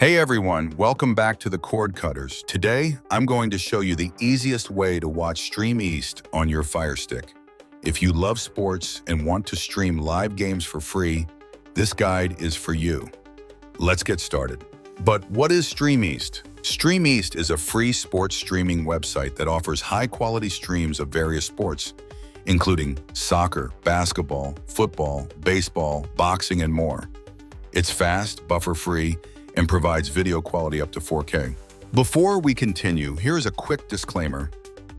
Hey everyone, welcome back to the Cord Cutters. Today, I'm going to show you the easiest way to watch StreamEast on your FireStick. If you love sports and want to stream live games for free, this guide is for you. Let's get started. But what is StreamEast? StreamEast is a free sports streaming website that offers high-quality streams of various sports, including soccer, basketball, football, baseball, boxing, and more. It's fast, buffer-free, and provides video quality up to 4K. Before we continue, here's a quick disclaimer.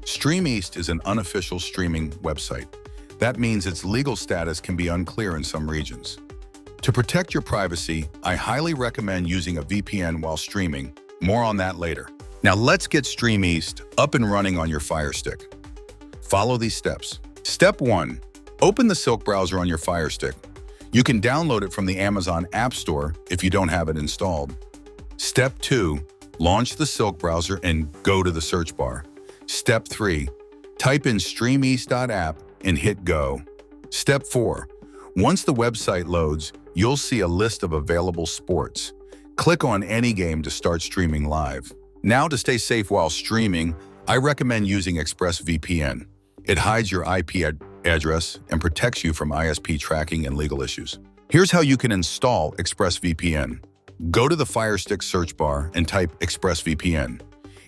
StreamEast is an unofficial streaming website. That means its legal status can be unclear in some regions. To protect your privacy, I highly recommend using a VPN while streaming. More on that later. Now let's get StreamEast up and running on your FireStick. Follow these steps. Step 1. Open the Silk browser on your FireStick. You can download it from the Amazon App Store if you don't have it installed. Step 2. Launch the Silk browser and go to the search bar. Step 3. Type in StreamEast.app and hit go. Step 4. Once the website loads, you'll see a list of available sports. Click on any game to start streaming live. Now, to stay safe while streaming, I recommend using ExpressVPN. It hides your IP address and protects you from ISP tracking and legal issues. Here's how you can install ExpressVPN. Go to the FireStick search bar and type ExpressVPN.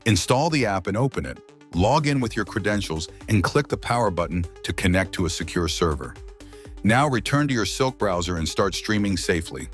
Install the app and open it. Log in with your credentials and click the power button to connect to a secure server. Now return to your Silk browser and start streaming safely.